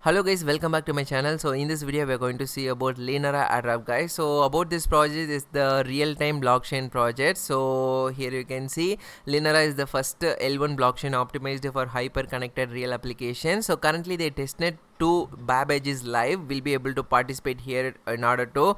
Hello guys, welcome back to my channel. So in this video we are going to see about Linera Airdrop, guys. So about this project is the real-time blockchain project. So here you can see Linera is the first L1 blockchain optimized for hyper-connected real applications. So currently the testnet 2 Babbage is live. We'll be able to participate here in order to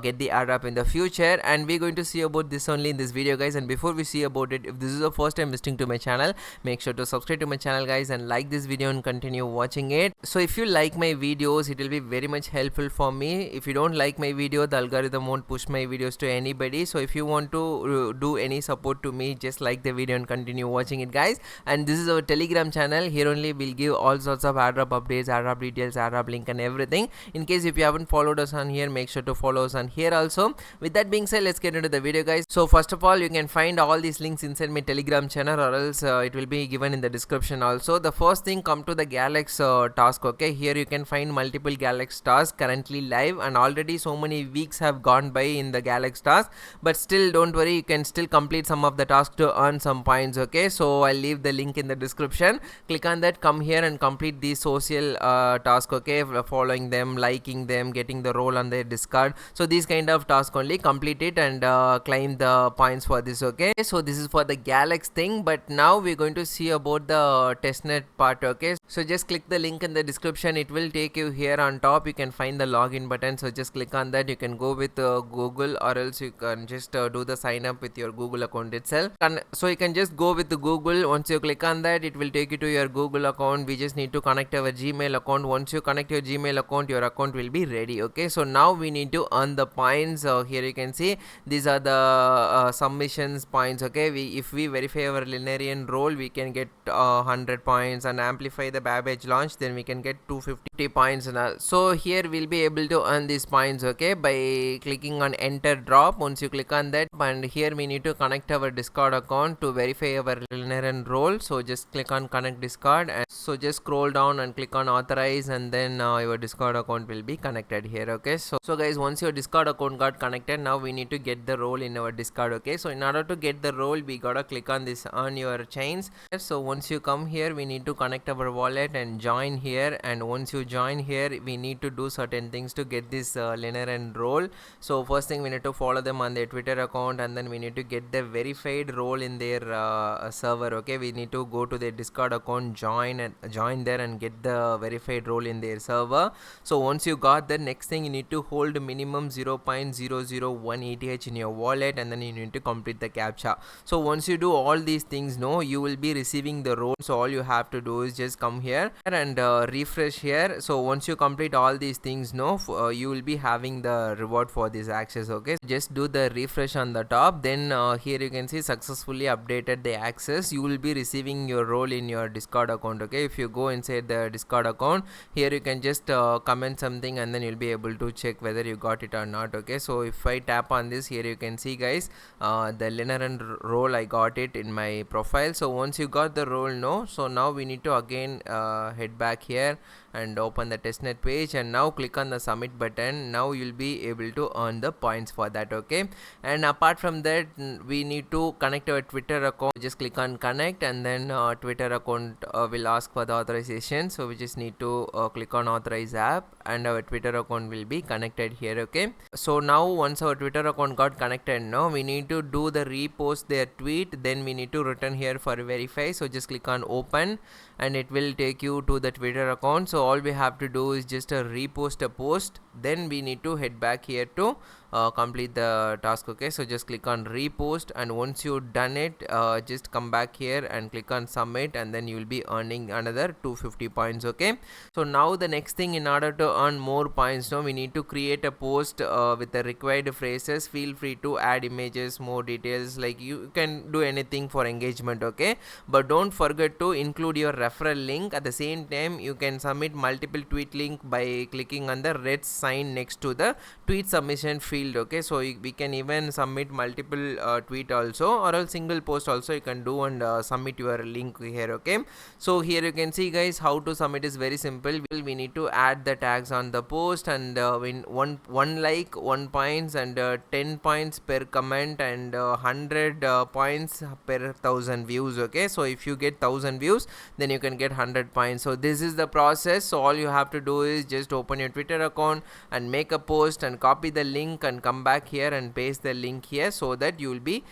get the airdrop in the future, and we're going to see about this only in this video, guys. And before we see about it, if this is the first time visiting to my channel, make sure to subscribe to my channel, guys, and like this video and continue watching it. So if you like my videos, it will be very much helpful for me. If you don't like my video, the algorithm won't push my videos to anybody. So if you want to do any support to me, just like the video and continue watching it, guys. And this is our Telegram channel. Here only we'll give all sorts of airdrop updates, airdrop details, airdrop link and everything. In case if you haven't followed us on here, make sure to follow us on here also. With that being said, let's get into the video, guys. So first of all, you can find all these links inside my Telegram channel, or else it will be given in the description also. The first thing, come to the Galxe task. Okay, here you can find multiple Galxe tasks currently live, and already so many weeks have gone by in the Galxe task, but still don't worry, you can still complete some of the tasks to earn some points. Okay, so I'll leave the link in the description. Click on that, come here and complete the social task. Okay, following them, liking them, getting the role on their Discord. So these kind of task only, complete it and claim the points for this. Okay, so this is for the Galxe thing, but now we're going to see about the testnet part. Okay, so just click the link in the description. It will take you here. On top you can find the login button, so just click on that. You can go with Google, or else you can just do the sign up with your Google account itself. And so you can just go with the Google. Once you click on that, it will take you to your Google account. We just need to connect our Gmail account. Once you connect your Gmail account, your account will be ready. Okay, so now we need to earn the points. Here you can see these are the submissions points. Okay, if we verify our Lineran role, we can get 100 points, and amplify the Babbage launch, then we can get 250 points and all. So here we'll be able to earn these points, okay, by clicking on enter drop. Once you click on that, and here we need to connect our Discord account to verify our Lineran role. So just click on connect Discord, and so just scroll down and click on authorize, and then your Discord account will be connected here. Okay, so guys, once your Discord account got connected, now we need to get the role in our Discord. Okay, so in order to get the role, we gotta click on this on your chains. So once you come here, we need to connect our wallet and join here, and once you join here, we need to do certain things to get this Lineran role. So first thing, we need to follow them on their Twitter account, and then we need to get the verified role in their server. Okay, we need to go to their Discord account, join there and get the verified role in their server. So once you got the next thing, you need to hold minimum 0.001 ETH in your wallet, and then you need to complete the captcha. So once you do all these things, you will be receiving the role. So all you have to do is just come here and refresh here. So once you complete all these things, you will be having the reward for this access. Okay, just do the refresh on the top, then here you can see successfully updated the access. You will be receiving your role in your Discord account. Okay, if you go inside the Discord account, here you can just comment something, and then you'll be able to check whether you got it or not. Okay, so if I tap on this, here you can see, guys, the Lineran role, I got it in my profile. So once you got the role, so now we need to again head back here and open the testnet page, and now click on the submit button. Now you'll be able to earn the points for that. Okay, and apart from that, we need to connect our Twitter account. Just click on connect, and then Twitter account will ask for the authorization. So we just need to click on authorize app, and our Twitter account will be connected here. Okay, so now once our Twitter account got connected, now we need to do the repost their tweet. Then we need to return here for verify. So just click on open, and it will take you to the Twitter account. So all we have to do is just repost a post. Then we need to head back here to complete the task. Okay, so just click on repost, and once you've done it, just come back here and click on submit, and then you will be earning another 250 points. Okay, so now the next thing, in order to earn more points, we need to create a post with the required phrases. Feel free to add images, more details, like you can do anything for engagement. Okay, but don't forget to include your referral link. At the same time, you can submit multiple tweet link by clicking on the red sign next to the tweet submission field. Okay, so we can even submit multiple tweet also, or a single post also you can do, and submit your link here. Okay, so here you can see, guys, how to submit is very simple. We need to add the tags on the post, and when one like 1 points, and 10 points per comment, and 100 points per 1000 views. Okay, so if you get 1000 views, then you you can get 100 points. So this is the process. So all you have to do is just open your Twitter account and make a post and copy the link and come back here and paste the link here, so that you will be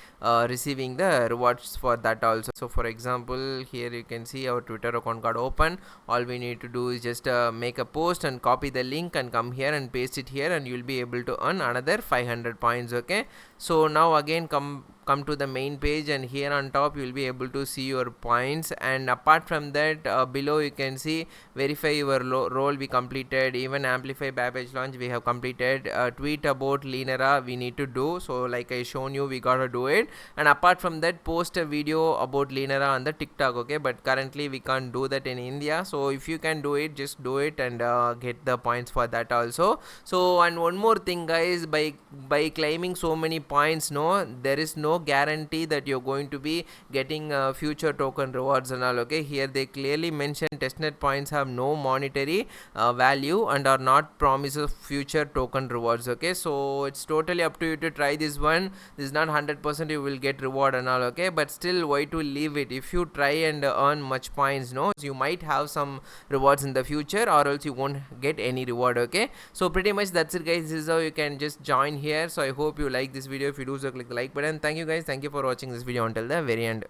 receiving the rewards for that also. So for example, here you can see our Twitter account got open. All we need to do is just make a post and copy the link and come here and paste it here, and you'll be able to earn another 500 points. Okay, so now again come to the main page, and here on top you will be able to see your points. And apart from that, below you can see verify your role we completed, even Amplify Babbage launch we have completed, tweet about Linera we need to do. So like I shown you, we gotta do it. And apart from that, post a video about Linera on the TikTok. Okay, but currently we can't do that in India, so if you can do it, just do it and get the points for that also. So and one more thing guys, by claiming so many points, no, there is no guarantee that you're going to be getting future token rewards and all. Okay, here they clearly mention testnet points have no monetary value and are not promise of future token rewards. Okay, so it's totally up to you to try this one. This is not 100% you will get reward and all. Okay, but still, why to leave it? If you try and earn much points, no, you might have some rewards in the future, or else you won't get any reward. Okay, so pretty much that's it guys. This is how you can just join here. So I hope you like this video. If you do so, click the like button. Thank you guys, thank you for watching this video until the very end.